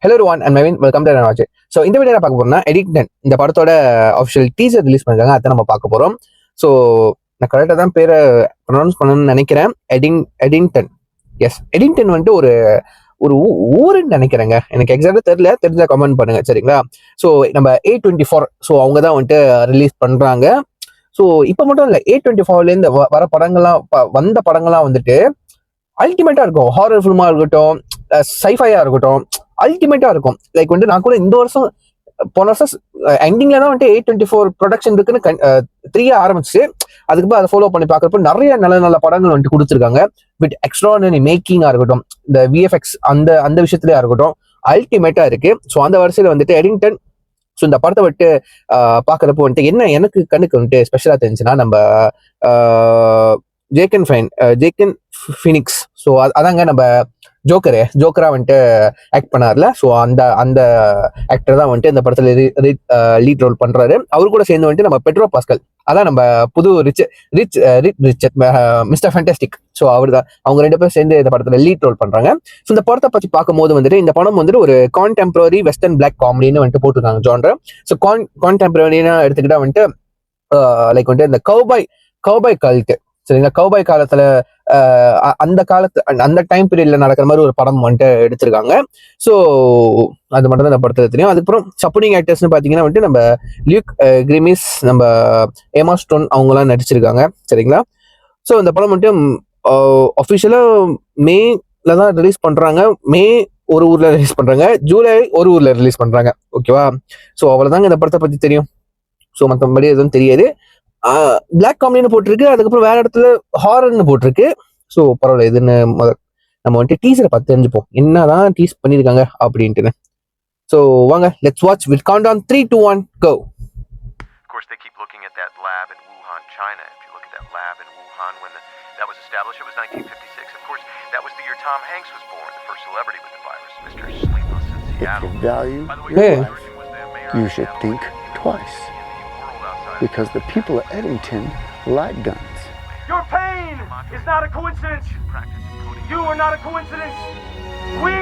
Hello one and மெவின் welcome to watch. So இந்த video பார்க்க போறோம்னா எடிங்டன் இந்த படத்தோட அஃபிஷியல் டீசர் ரிலீஸ் பண்ணிருக்காங்க. அதை நம்ம பார்க்க போறோம். ஸோ நான் கரெக்டாக தான் பேரை ப்ரொனவுன்ஸ் பண்ணணும்னு நினைக்கிறேன். எடிங்டன். எஸ், எடிங்டன் வந்துட்டு ஒரு ஒரு ஊருன்னு நினைக்கிறேங்க. எனக்கு எக்ஸாக்டா தெரியல, தெரிஞ்சா கமெண்ட் பண்ணுங்க, சரிங்களா? ஸோ நம்ம A24, ஸோ அவங்க தான் வந்துட்டு ரிலீஸ் பண்றாங்க. ஸோ இப்போ மட்டும் இல்லை, A24லேருந்து வர படங்கள்லாம் வந்த படங்கள்லாம் வந்துட்டு அல்டிமேட்டா இருக்கும். ஹாரர் ஃபிலிமா இருக்கட்டும், சைஃபையா இருக்கட்டும், அல்டிமேட்டா இருக்கும். லைக் வந்துட்டு நான் கூட இந்த வருஷம் போன வருஷம் எண்டிங்ல தான் வந்துட்டு A24 ப்ரொடக்ஷன் இருக்குன்னு 3 ஆரம்பிச்சு, அதுக்கப்புறம் அதை ஃபாலோ பண்ணி பார்க்கறப்ப நிறைய நல்ல நல்ல படங்கள் வந்துட்டு கொடுத்துருக்காங்க. வித் எக்ஸ்ட்ரானரி மேக்கிங்கா இருக்கட்டும், இந்த VFX அந்த அந்த விஷயத்துலயா இருக்கட்டும், அல்டிமேட்டா இருக்கு. ஸோ அந்த வரிசையில வந்துட்டு எடிங்டன். ஸோ இந்த படத்தை விட்டு பார்க்கறப்போ வந்துட்டு என்ன எனக்கு கண்ணுக்கு வந்துட்டு ஸ்பெஷலா தெரிஞ்சுன்னா, நம்ம ஜேக்கன் ஃபினிக்ஸ். ஸோ அதாங்க நம்ம ஜோக்கரா வந்துட்டு ஆக்ட் பண்ணார்ல. ஸோ அந்த அந்த ஆக்டர் தான் வந்துட்டு இந்த படத்துல லீட் ரோல் பண்றாரு. அவரு கூட சேர்ந்து வந்துட்டு நம்ம பெட்ரோ பாஸ்கல், அதான் நம்ம புது ரிச்சர்ட் மிஸ்டர் ஃபேண்டாஸ்டிக். ஸோ அவர் தான், அவங்க 2 பேரும் சேர்ந்து இந்த படத்துல லீட் ரோல் பண்றாங்க. ஸோ இந்த படத்தை பத்தி பார்க்கும்போது வந்துட்டு இந்த படம் வந்துட்டு ஒரு கான்டெம்பரரி வெஸ்டர்ன் பிளாக் காமெடின்னு வந்துட்டு போட்டிருக்காங்க ஜான்ர. ஸோ கான்டெம்பரரினா எடுத்துக்கிட்டா வந்துட்டு லைக் வந்துட்டு இந்த கௌபாய் கல்ட்டு, சரிங்களா? கௌபாய் காலத்துல அந்த டைம் பீரியட்ல நடக்கிற மாதிரி ஒரு படம் வந்துட்டு எடுத்திருக்காங்க. ஸோ அது மட்டும் தான் இந்த படத்துல தெரியும். அதுக்கப்புறம் சப்போர்ட்டிங் ஆக்டர்ஸ்னு பாத்தீங்கன்னா வந்துட்டு நம்ம லியூக் கிரிமிஸ், நம்ம எமா ஸ்டோன் அவங்கலாம் நடிச்சிருக்காங்க, சரிங்களா? ஸோ இந்த படம் வந்துட்டு அஃபிஷியலா மேல தான் ரிலீஸ் பண்றாங்க. மே ஒரு ஊர்ல ரிலீஸ் பண்றாங்க, ஜூலை ஒரு ஊர்ல ரிலீஸ் பண்றாங்க, ஓகேவா? ஸோ அவ்வளவுதாங்க இந்த படத்தை பத்தி தெரியும். ஸோ மற்றபடி எதுவும் தெரியாது. பிளாக் காமெடின்னு போட்டிருக்கு, அதுக்கப்புறம் வேற இடத்துல ஹாரர்னு போட்டிருக்கு. ஸோ பரவாயில்ல, இதுன்னு நம்ம வந்துட்டு டீசரை பார்த்து தெரிஞ்சுப்போம் என்னதான் டீஸ் பண்ணியிருக்காங்க அப்படின்ட்டு. ஸோ வாங்க, let's watch with count on 3, 2, 1 go. Of course, they keep looking at that lab in Wuhan, China. If you look at that lab in Wuhan when that was established, it was 1956. Of course, that was the year Tom Hanks was born, the first celebrity with the virus, Mr. Sleepless in Seattle. If you value your life, you should think twice. Because the people of Eddington like guns. Your pain is not a coincidence. You are not a coincidence. We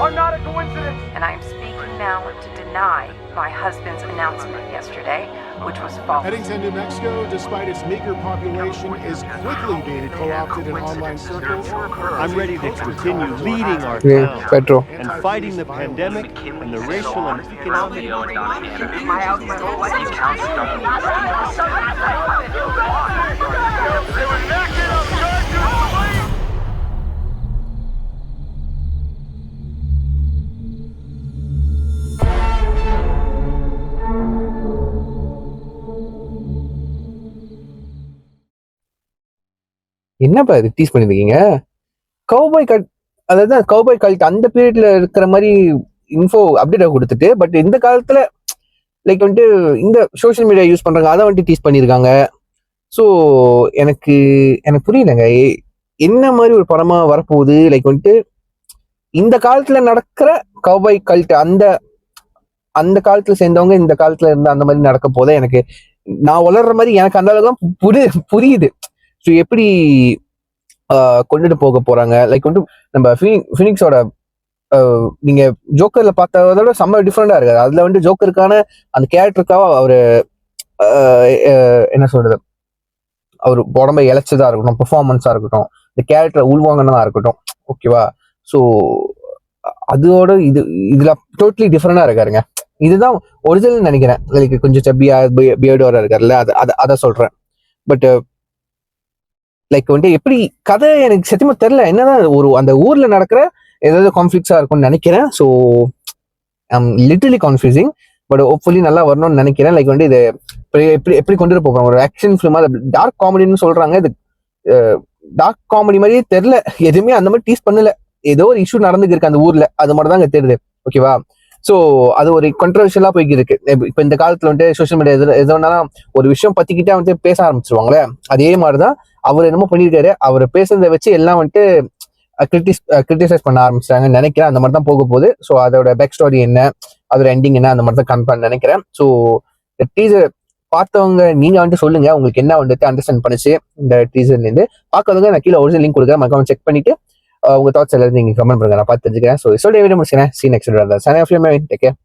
are not a coincidence. And I am speaking now to deny my husband's announcement yesterday, which was false. Eddington, New Mexico, despite its meager population, is quickly being co-opted in online circles. I'm ready to continue leading our town Petro. and fighting the pandemic and the racial and economic. என்னப்பா இது tease பண்ணிருக்கீங்க? Cowboy cult, அதாவது cowboy cult அந்த பீரியட்ல இருக்கிற மாதிரி info update கொடுத்துட்டு, but இந்த காலத்துல லைக் வந்துட்டு இந்த சோஷியல் மீடியா யூஸ் பண்றாங்க, அதை வந்துட்டு டீஸ் பண்ணியிருக்காங்க. ஸோ எனக்கு புரியலங்க, என்ன மாதிரி ஒரு படமா வரப்போகுது. லைக் வந்துட்டு இந்த காலத்துல நடக்கிற கௌபாய் கல்ட், அந்த காலத்துல சேர்ந்தவங்க இந்த காலத்துல இருந்து அந்த மாதிரி நடக்க போதே எனக்கு, நான் வளர்ற மாதிரி எனக்கு அந்த அளவுக்கு புரியுது. ஸோ எப்படி கொண்டுட்டு போக போறாங்க. லைக் வந்து நம்ம ஃபினிக்ஸோட நீங்க ஜோக்கர்ல பார்த்ததோட செம்ம டிஃப்ரெண்டா இருக்காது. அதுல வந்து ஜோக்கருக்கான அந்த கேரக்டருக்காக அவரு என்ன சொல்றது, அவர் உடம்பை இழைச்சதா இருக்கட்டும், பெர்ஃபார்மன்ஸா இருக்கட்டும், இந்த கேரக்டரை உள்வாங்கினதா இருக்கட்டும், ஓகேவா? ஸோ அதோட இதுல டோட்டலி டிஃப்ரெண்டா இருக்காருங்க. இதுதான் ஒரிஜினல் நினைக்கிறேன். லைக் கொஞ்சம் சப்பியா பியர்டோரா இருக்காருல்ல, அதை சொல்றேன். பட் லைக் வந்துட்டு எப்படி கதை எனக்கு சத்தியமா தெரியல. என்னதான் ஒரு அந்த ஊர்ல நடக்கிற ஏதாவது கான்ஃபிளிக்ஸா இருக்கும்னு நினைக்கிறேன். So literally confusing, but hopefully நல்லா வரணும்னு நினைக்கிறேன். லைக் வந்து இது எப்படி கொண்டு போறாங்க, ஒரு ஆக்ஷன் ஃபிலிமா, டார்க் காமெடின்னு சொல்றாங்க. இது டார்க் காமெடி மாதிரியே தெரியல, எதுவுமே அந்த மாதிரி டீஸ் பண்ணல. ஏதோ ஒரு இஷ்யூ நடந்துக்கு இருக்கு அந்த ஊர்ல, அது மட்டும் தான் அங்க தெரியுது, ஓகேவா? ஸோ அது ஒரு கான்ட்ரவர்ஷியலா போய்க்கு இருக்கு. இப்போ இந்த காலத்துல வந்துட்டு சோஷியல் மீடியா எதுனாலும் ஒரு விஷயம் பத்திக்கிட்டே வந்து பேச ஆரம்பிச்சிருவாங்களே, அதே மாதிரிதான் அவர் என்னமோ பண்ணியிருக்காரு. அவர் பேசுறதை வச்சு எல்லாம் வந்துட்டு கிரிட்டிசைஸ் பண்ண ஆரம்பிச்சாங்கன்னு நினைக்கிறேன். அந்த மாதிரி தான் போக போகுது. ஸோ அதோட பேக் ஸ்டோரி என்ன, அதோட எண்டிங் என்ன, அந்த மாதிரி தான் கன்ஃபார்ம் நினைக்கிறேன். ஸோ இந்த டீசர் பார்த்தவங்க நீங்க வந்துட்டு சொல்லுங்க, உங்களுக்கு என்ன வந்துட்டு அண்டர்ஸ்டாண்ட் பண்ணுச்சு இந்த டீசர்ல இருந்து. பார்க்கறவங்க நான் கீழே ஒரிஜினல் லிங்க் கொடுக்குறேன், மறக்காம செக் பண்ணிட்டு உங்க தாட்ஸ் எல்லாத்தையும் நீங்க கமெண்ட் பண்ணுங்க, நான் பார்த்து தெரிஞ்சுக்கிறேன். ஸோ வீடியோ முடிச்சுக்கிறேன். See you next video. Sign off your mind. Take care.